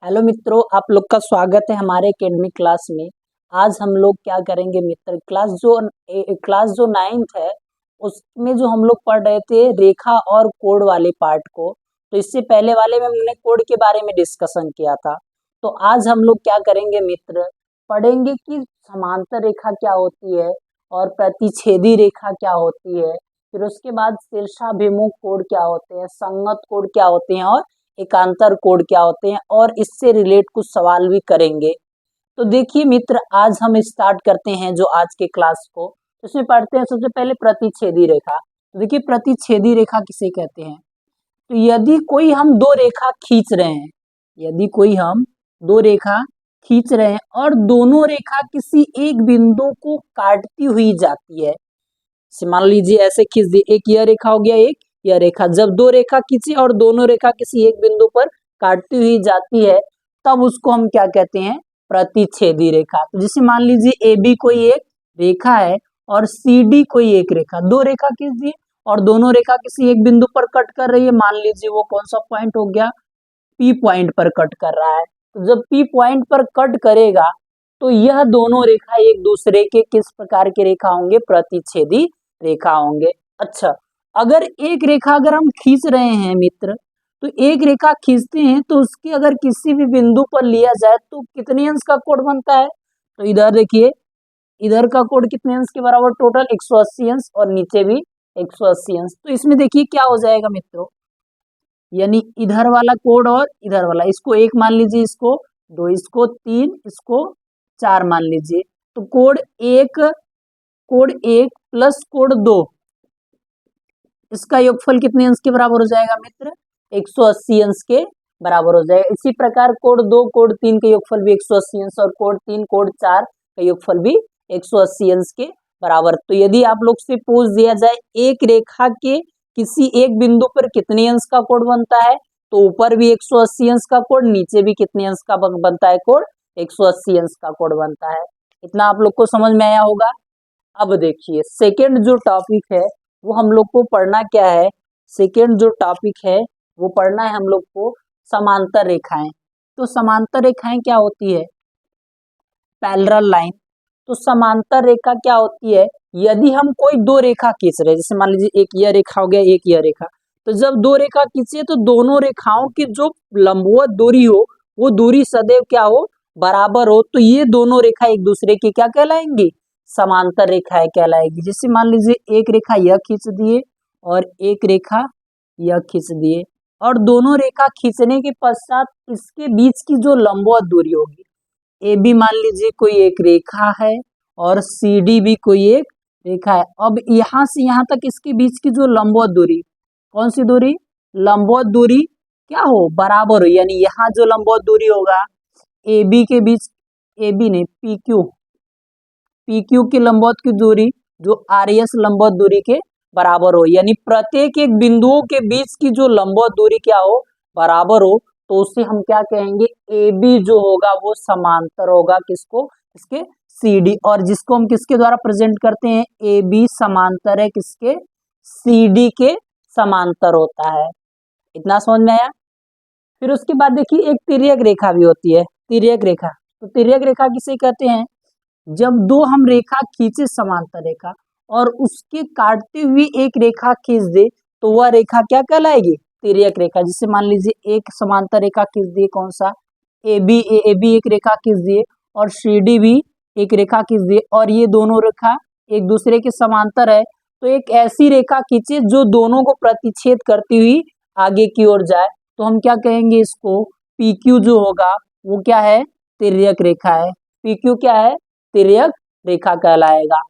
Hello मित्रों, आप लोग का स्वागत है हमारे एकेडमिक क्लास में। आज हम लोग क्या करेंगे मित्र, क्लास जो 9th है उसमें जो हम लोग पढ़ रहे थे रेखा और कोड वाले पार्ट को। तो इससे पहले वाले में हमने कोड के बारे में डिस्कशन किया था। तो आज हम लोग क्या करेंगे मित्र, पढ़ेंगे कि समांतर रेखा क्या होती है और प्रतिच्छेदी रेखा क्या होती है। फिर उसके बाद शीर्षाभिमुख कोड क्या होते हैं, संगत कोड क्या होते हैं और एकांतर कोड क्या होते हैं, और इससे रिलेट कुछ सवाल भी करेंगे। तो देखिए मित्र, आज हम स्टार्ट करते हैं जो आज के क्लास को। इसमें पढ़ते हैं सबसे पहले प्रतिच्छेदी रेखा। तो देखिए प्रतिच्छेदी रेखा किसे कहते हैं। तो यदि कोई हम दो रेखा खींच रहे हैं, यदि कोई हम दो रेखा खींच रहे हैं और दोनों रेखा किसी एक बिंदु को काटती हुई जाती है। मान लीजिए ऐसे खींच दी, एक यह रेखा हो गया, एक यह रेखा। जब दो रेखा खींची और दोनों रेखा किसी एक बिंदु पर काटती हुई जाती है तब उसको हम क्या कहते हैं, प्रतिच्छेदी रेखा। तो जैसे मान लीजिए ए बी कोई एक रेखा है और सी डी कोई एक रेखा, दो रेखा खींच दी और दोनों रेखा किसी एक बिंदु पर कट कर रही है। मान लीजिए वो कौन सा पॉइंट हो गया, पी पॉइंट पर कट कर रहा है। तो जब पी पॉइंट पर कट करेगा तो यह दोनों रेखा एक दूसरे के किस प्रकार के रेखा होंगे, प्रतिच्छेदी रेखा होंगे। अच्छा, अगर एक रेखा अगर हम खींच रहे हैं मित्र, तो एक रेखा खींचते हैं तो उसके अगर किसी भी बिंदु पर लिया जाए तो कितने अंश का कोण बनता है। तो इधर देखिए, इधर का कोण कितने अंश के बराबर, टोटल 180 अंश और नीचे भी 180 अंश। तो इसमें देखिए क्या हो जाएगा मित्रों, यानी इधर वाला कोड और इधर वाला, इसको एक मान लीजिए, इसको दो, इसको तीन, इसको चार मान लीजिए। तो कोड एक प्लस कोड दो, इसका योगफल कितने अंश के बराबर हो जाएगा मित्र, 180 अंश के बराबर हो जाएगा। इसी प्रकार कोड दो कोड तीन का योगफल भी 180 अंश और कोड तीन कोड चार का योगफल भी 180 अंश के बराबर। तो यदि आप लोग से पूछ दिया जाए एक रेखा के किसी एक बिंदु पर कितने अंश का कोण बनता है, तो ऊपर भी 180 अंश का कोण, नीचे भी कितने अंश का बनता है कोण, 180 अंश का कोण बनता है। इतना आप लोग को समझ में आया होगा। अब देखिए सेकेंड जो टॉपिक है वो हम लोग को पढ़ना क्या है, सेकेंड जो टॉपिक है वो पढ़ना है हम लोग को समांतर रेखाएं। तो समांतर रेखाएं क्या होती है, पैरेलल लाइन। तो समांतर रेखा क्या होती है, यदि हम कोई दो रेखा खींच रहे हैं, जैसे मान लीजिए एक यह रेखा हो गया, एक यह रेखा। तो जब दो रेखा खींचे तो दोनों रेखाओं की जो लंबवत दूरी हो वो दूरी सदैव क्या हो, बराबर हो। तो ये दोनों रेखा एक दूसरे की क्या कहलाएंगी, समांतर रेखाएं कहलाएगी। जैसे मान लीजिए एक रेखा यह खींच दिए और एक रेखा यह खींच दिए, और दोनों रेखा खींचने के पश्चात इसके बीच की जो लंबवत दूरी होगी, ए बी मान लीजिए कोई एक रेखा है और सी डी भी कोई एक रेखा है। अब यहाँ से यहाँ तक इसके बीच की जो लंबवत दूरी, कौन सी दूरी, लंबवत दूरी क्या हो, बराबर हो। यानी यहाँ जो लंबवत दूरी होगा ए बी के बीच, ए बी नहीं पी क्यू की लंबवत की दूरी जो आर एस लंबवत दूरी के बराबर हो। यानी प्रत्येक एक बिंदुओं के बीच की जो लंबवत दूरी क्या हो, बराबर हो। तो उसे हम क्या कहेंगे, ए बी जो होगा वो समांतर होगा किसको, इसके सी डी। और जिसको हम किसके द्वारा प्रेजेंट करते हैं, ए बी समांतर है किसके, सी डी के समांतर होता है। इतना समझ में आया। फिर उसके बाद देखिए एक तिर्यक रेखा भी होती है, तिर्यक रेखा। तो तिर्यक रेखा किसे कहते हैं, जब दो हम रेखा खींचे समांतर रेखा और उसके काटते हुए एक रेखा खींच दे तो वह रेखा क्या कहलाएगी, तिर्यक रेखा। जिसे मान लीजिए एक समांतर रेखा खींच दिए, कौन सा, ए बी एक रेखा खींच दिए और सी डी भी एक रेखा खींच दिए, और ये दोनों रेखा एक दूसरे के समांतर है। तो एक ऐसी रेखा खींचे जो दोनों को प्रतिच्छेद करती हुई आगे की ओर जाए, तो हम क्या कहेंगे इसको, पी क्यू जो होगा वो क्या है, तिर्यक रेखा है। पी क्यू क्या है, तिर्यक रेखा कहलाएगा।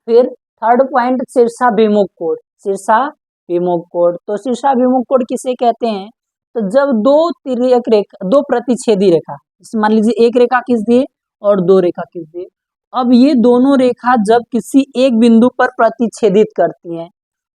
फिर थर्ड पॉइंट शीर्षाभिमुख कोण, शीर्षाभिमुख कोण। तो शीर्षाभिमुख कोण किसे कहते हैं, तो जब दो तिर्यक रेखा, दो प्रतिच्छेदी रेखा, मान लीजिए एक रेखा खींच दिए और दो रेखा खींच दिए, अब ये दोनों रेखा जब किसी एक बिंदु पर प्रतिच्छेदित करती हैं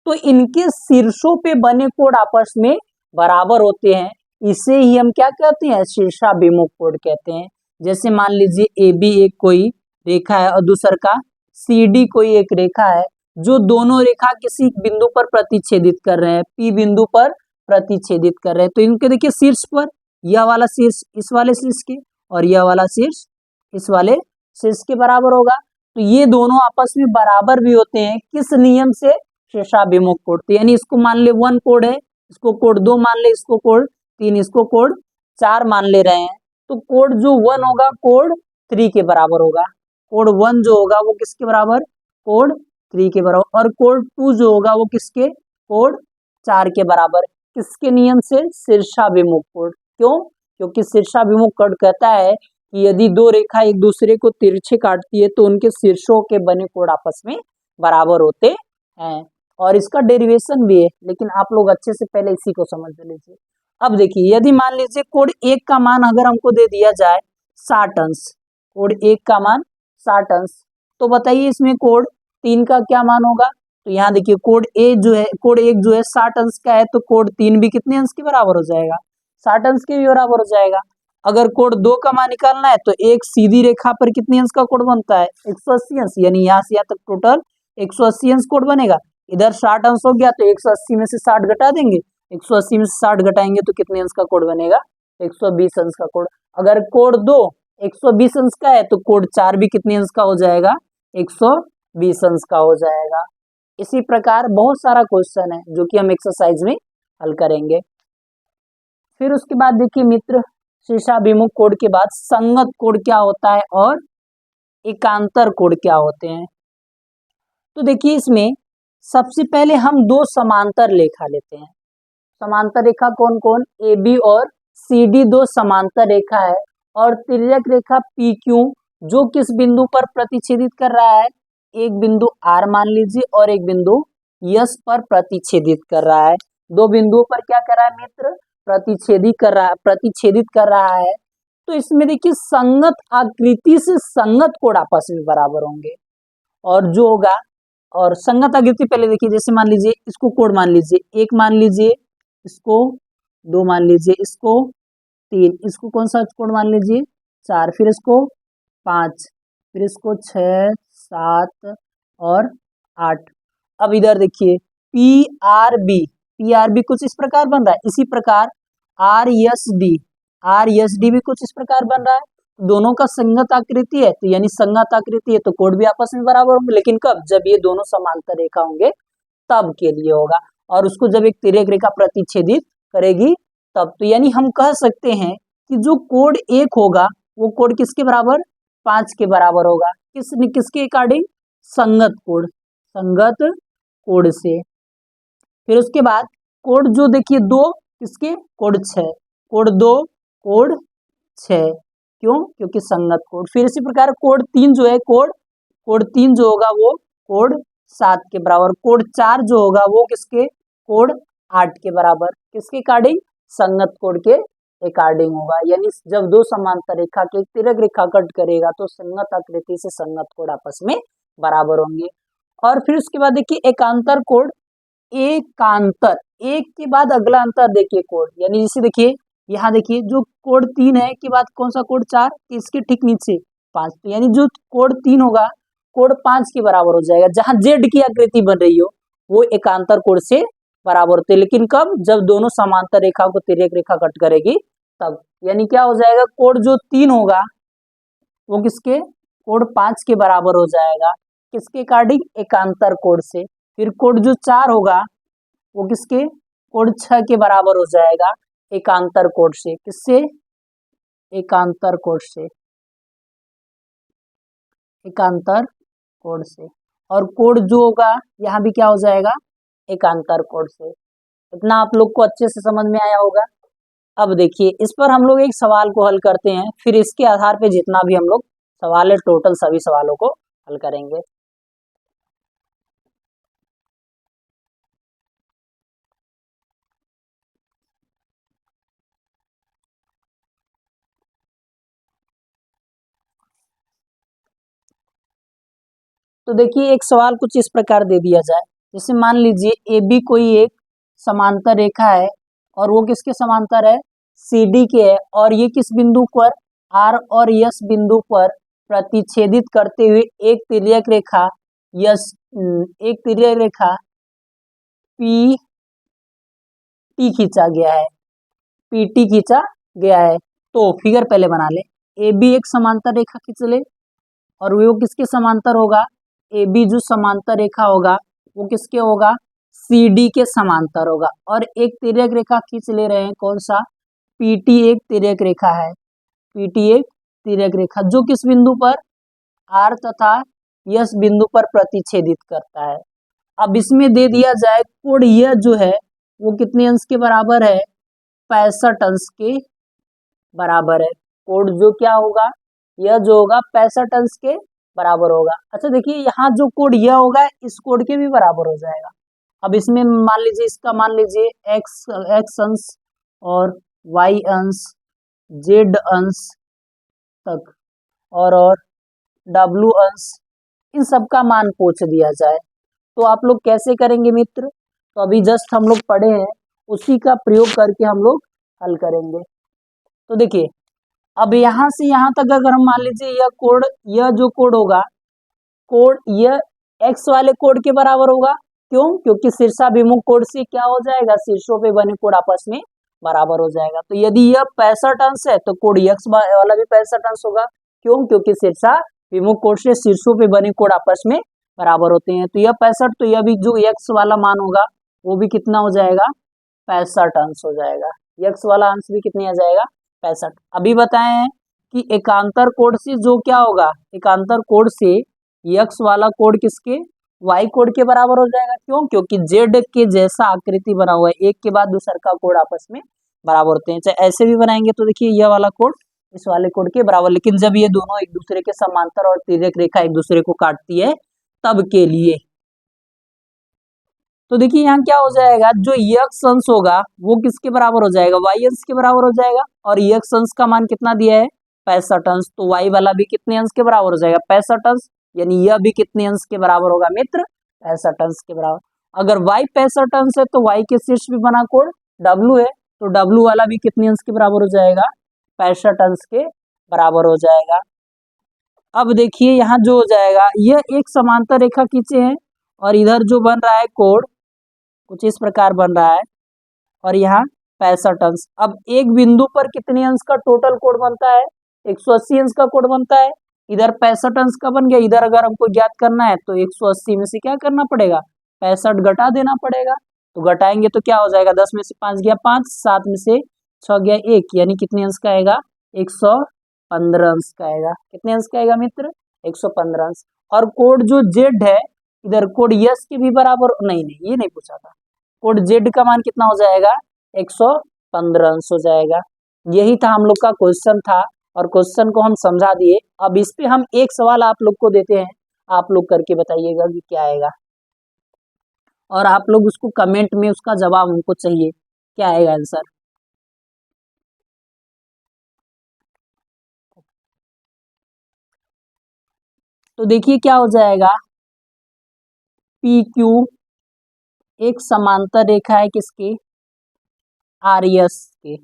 तो इनके शीर्षों पे बने कोण आपस में बराबर होते हैं। इसे ही हम क्या कहते हैं, शीर्षाभिमुख कोण कहते हैं। जैसे मान लीजिए ए बी एक कोई रेखा है और दूसर का सी डी कोई एक रेखा है, जो दोनों रेखा किसी बिंदु पर प्रतिच्छेदित कर रहे हैं, पी बिंदु पर प्रतिच्छेदित कर रहे हैं। तो इनके देखिए शीर्ष पर यह वाला शीर्ष इस वाले शीर्ष के और यह वाला शीर्ष इस वाले शीर्ष के बराबर होगा। तो ये दोनों आपस में बराबर भी होते हैं किस नियम से? शीर्षाभिमुख कोण। तो यानी इसको मान ले 1 कोण है, इसको कोण 2 मान ले, इसको कोण 3, इसको कोण 4 मान ले रहे हैं। तो कोण जो 1 होगा कोण 3 के बराबर होगा। कोण 1 जो होगा वो किसके बराबर? कोण 3 के बराबर। और कोण 2 जो होगा वो किसके? कोण 4 के बराबर। किसके नियम से? शीर्षाभिमुख कोण। क्यों? क्योंकि शीर्षाभिमुख कोण कहता है कि यदि दो रेखा एक दूसरे को तिरछे काटती है तो उनके शीर्षों के बने कोण आपस में बराबर होते हैं। और इसका डेरिवेशन भी है, लेकिन आप लोग अच्छे से पहले इसी को समझ लीजिए। अब देखिए, यदि मान लीजिए कोण 1 का मान अगर हमको दे दिया जाए 60 अंश, कोण 1 का मान 60 अंश, तो बताइए इसमें कोण 3 का क्या मान होगा? तो यहाँ देखिए कोण ए जो है, कोण 1 जो है 60 अंश का है, तो कोण 3 भी कितने अंश के बराबर हो जाएगा? 60 अंश के भी बराबर हो जाएगा। अगर कोण 2 का मान निकालना है तो एक सीधी रेखा पर कितने अंश का कोण बनता है? 180 अंश। यानी यहाँ से यहाँ तक टोटल 180 अंश कोण बनेगा। इधर 60 अंश हो गया तो 180 में से 60 घटा देंगे, 180 में से 60 घटाएंगे तो कितने अंश का कोण बनेगा? 120 अंश का कोण। अगर कोण 2 120 अंश का है तो कोण 4 भी कितने अंश का हो जाएगा? 120 अंश का हो जाएगा। इसी प्रकार बहुत सारा क्वेश्चन है जो कि हम एक्सरसाइज में हल करेंगे। फिर उसके बाद देखिए मित्र, शीर्षाभिमुख कोण के बाद संगत कोण क्या होता है और एकांतर कोण क्या होते हैं। तो देखिए इसमें सबसे पहले हम दो समांतर रेखा लेते हैं। समांतर रेखा कौन कौन? ए बी और सी डी दो समांतर रेखा है, और तिर्यक रेखा पी क्यू जो किस बिंदु पर प्रतिच्छेदित कर रहा है? एक बिंदु आर मान लीजिए और एक बिंदु यस पर प्रतिच्छेदित कर रहा है। दो बिंदुओं पर क्या कर रहा है मित्र? प्रतिच्छेदित कर रहा है। तो इसमें देखिए संगत आकृति से संगत कोण आपस में बराबर होंगे, और जो होगा, और संगत आकृति पहले देखिए, जैसे मान लीजिए इसको कोण मान लीजिए 1 मान लीजिए, इसको 2 मान लीजिए, इसको 3, इसको कौन सा कोण मान लीजिए? 4, फिर इसको 5, फिर इसको 6, 7 और 8। अब इधर देखिए पी आर बी कुछ इस प्रकार बन रहा है। इसी प्रकार आर एस डी भी कुछ इस प्रकार बन रहा है। दोनों का संगत आकृति है, तो यानी संगत आकृति है तो कोण भी आपस में बराबर होंगे। लेकिन कब? जब ये दोनों समांतर रेखा होंगे तब के लिए होगा, और उसको जब एक तिर्यक रेखा प्रतिच्छेदित करेगी तब। तो यानी हम कह सकते हैं कि जो कोण 1 होगा वो कोण किसके बराबर? 5 के बराबर होगा। किसके अकॉर्डिंग? संगत कोण से। फिर उसके बाद कोण जो देखिए 2 किसके? कोण 6, कोण 2 कोण 6, क्यों? क्योंकि संगत कोण। फिर इसी प्रकार कोण 3 जो है, कोण 3 जो होगा वो कोण 7 के बराबर। कोण 4 जो होगा वो किसके? कोण 8 के बराबर। किसके अकॉर्डिंग? संगत कोण के अकॉर्डिंग होगा। यानी जब दो समांतर रेखा के एक तिर्यक रेखा कट करेगा तो संगत आकृति से संगत कोण आपस में बराबर होंगे। और फिर उसके बाद देखिए एकांतर कोण। एकांतर, एक के बाद अगला अंतर देखिए कोण, यानी जैसे देखिए यहाँ देखिए जो कोण 3 है के बाद कौन सा कोण 4, इसके ठीक नीचे 5। तो यानी जो कोण 3 होगा कोण 5 के बराबर हो जाएगा। जहां जेड की आकृति बन रही हो वो एकांतर कोण से बराबर होते हैं। लेकिन कब? जब दोनों समांतर रेखा को तिर्यक रेखा कट करेगी तब। यानी क्या हो जाएगा? कोण जो 3 होगा वो किसके? कोण 5 के बराबर हो जाएगा। किसके अकॉर्डिंग? एकांतर कोण से। फिर कोण जो 4 होगा वो किसके? कोण 6 के बराबर हो जाएगा एकांतर कोण से। किससे? एकांतर कोण से, एकांतर कोण से। और कोण जो होगा यहाँ भी क्या हो जाएगा? एकांतर कोण से। इतना आप लोग को अच्छे से समझ में आया होगा। अब देखिए इस पर हम लोग एक सवाल को हल करते हैं, फिर इसके आधार पे जितना भी हम लोग सवाल है टोटल सभी सवालों को हल करेंगे। तो देखिए एक सवाल कुछ इस प्रकार दे दिया जाए, जैसे मान लीजिए ए बी कोई एक समांतर रेखा है, और वो किसके समांतर है? सी डी के है, और ये किस बिंदु पर? आर और यस बिंदु पर प्रतिच्छेदित करते हुए एक तिर्यक रेखा एक तिर्यक रेखा पी टी खींचा गया है, पी टी खींचा गया है। तो फिगर पहले बना ले, ए बी एक समांतर रेखा खींच ले, और वो किसके समांतर होगा, ए बी जो समांतर रेखा होगा वो किसके होगा, सी डी के समांतर होगा। और एक तिर्यक रेखा खींच ले रहे हैं, कौन सा, पी टी एक तिर्यक रेखा है, पी टी एक तिर्यक रेखा जो किस बिंदु पर, आर तथा यस बिंदु पर प्रतिच्छेदित करता है। अब इसमें दे दिया जाए कोण यह जो है वो कितने अंश के बराबर है, 65 अंश के बराबर है। कोण जो क्या होगा, यह जो होगा 65 अंश के बराबर होगा। अच्छा देखिए यहाँ जो कोण यह होगा इस कोण के भी बराबर हो जाएगा। अब इसमें मान लीजिए, इसका मान लीजिए एक्स अंश और वाई अंश, जेड अंश तक और डब्लू अंश, इन सब का मान पूछ दिया जाए तो आप लोग कैसे करेंगे मित्र, तो अभी जस्ट हम लोग पढ़े हैं उसी का प्रयोग करके हम लोग हल करेंगे। तो देखिए अब यहाँ से यहाँ तक अगर हम मान लीजिए यह कोण, यह जो कोण होगा, कोण यह एक्स वाले कोण के बराबर होगा। क्यों, क्योंकि शीर्षाभिमुख कोण से क्या हो जाएगा, शीर्षों पे बने कोण आपस में बराबर हो जाएगा। तो यदि यह 65 अंश है तो कोण एक्स वाला भी 65 अंश होगा। क्यों, क्योंकि शीर्षाभिमुख कोण से शीर्षों पे बने कोण आपस में बराबर होते हैं। तो यह 65, तो यह भी जो एक्स वाला मान होगा वो भी कितना हो जाएगा, 65 अंश हो जाएगा। एक्स वाला अंश भी कितने आ जाएगा, 65। अभी बताए हैं कि एकांतर कोण से जो क्या होगा, एकांतर कोण से यक्स वाला कोण किसके, वाई कोण के बराबर हो जाएगा। क्यों, क्योंकि जेड के जैसा आकृति बना हुआ है, एक के बाद दूसर का कोण आपस में बराबर होते हैं। चाहे ऐसे भी बनाएंगे तो देखिए यह वाला कोण इस वाले कोण के बराबर, लेकिन जब ये दोनों एक दूसरे के समांतर और तिर्यक रेखा एक दूसरे को काटती है तब के लिए। तो देखिए यहाँ क्या हो जाएगा, जो यक्स अंश होगा वो किसके बराबर हो जाएगा, वाई अंश के बराबर हो जाएगा। और यक्स अंश का मान कितना दिया है, 65 अंश, तो वाई वाला भी कितने अंश के बराबर हो जाएगा, 65 अंश। यानी यह भी कितने अंश के बराबर होगा मित्र, 65 अंश के बराबर। अगर वाई 65 अंश है तो वाई के शीर्ष भी बना कोण डब्लू है, तो डब्लू वाला भी कितने अंश के बराबर हो जाएगा, 65 अंश के बराबर हो जाएगा। अब देखिए यहाँ जो हो जाएगा, यह एक समांतर रेखा खींचे हैं और इधर जो बन रहा है कोण कुछ इस प्रकार बन रहा है, और यहाँ 65 अंश। अब एक बिंदु पर कितने अंश का टोटल कोण बनता है, 180 अंश का कोण बनता है। इधर 65 अंश का बन गया, इधर अगर हमको ज्ञात करना है तो 180 में से क्या करना पड़ेगा, 65 घटा देना पड़ेगा। तो घटाएंगे तो क्या हो जाएगा, 10 में से 5 गया 5, 7 में से 6 गया 1, यानी कितने अंश का आएगा, 115 अंश का आएगा। कितने अंश का आएगा मित्र, 115 अंश। और कोण जो जेड है, इधर कोण यस के भी बराबर, नहीं नहीं ये नहीं पूछा था, कोण जेड का मान कितना हो जाएगा, 115 अंश हो जाएगा। यही था हम लोग का क्वेश्चन था और क्वेश्चन को हम समझा दिए। अब इस पे हम एक सवाल आप लोग को देते हैं, आप लोग करके बताइएगा कि क्या आएगा, और आप लोग उसको कमेंट में उसका जवाब हमको चाहिए, क्या आएगा आंसर। तो देखिए क्या हो जाएगा, पी क्यू एक समांतर रेखा है किसकी, आर एस के,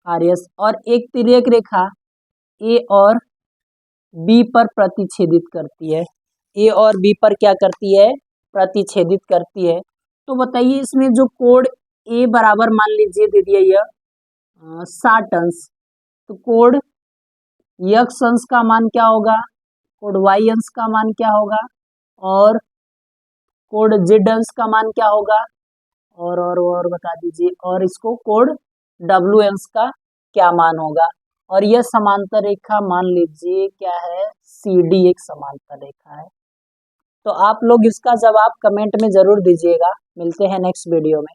आर एस, और एक तिर्यक रेखा ए और बी पर प्रतिच्छेदित करती है, ए और बी पर क्या करती है, प्रतिच्छेदित करती है। तो बताइए इसमें जो कोण ए बराबर मान लीजिए दे दिया यह 60 अंश, तो कोण यक्स अंश का मान क्या होगा, कोण वाई अंश का मान क्या होगा, और कोण जेड अंश का मान क्या होगा, और बता दीजिए, और इसको कोण डब्ल्यू अंश का क्या मान होगा। और यह समांतर रेखा मान लीजिए क्या है, सी डी एक समांतर रेखा है। तो आप लोग इसका जवाब कमेंट में जरूर दीजिएगा। मिलते हैं नेक्स्ट वीडियो में।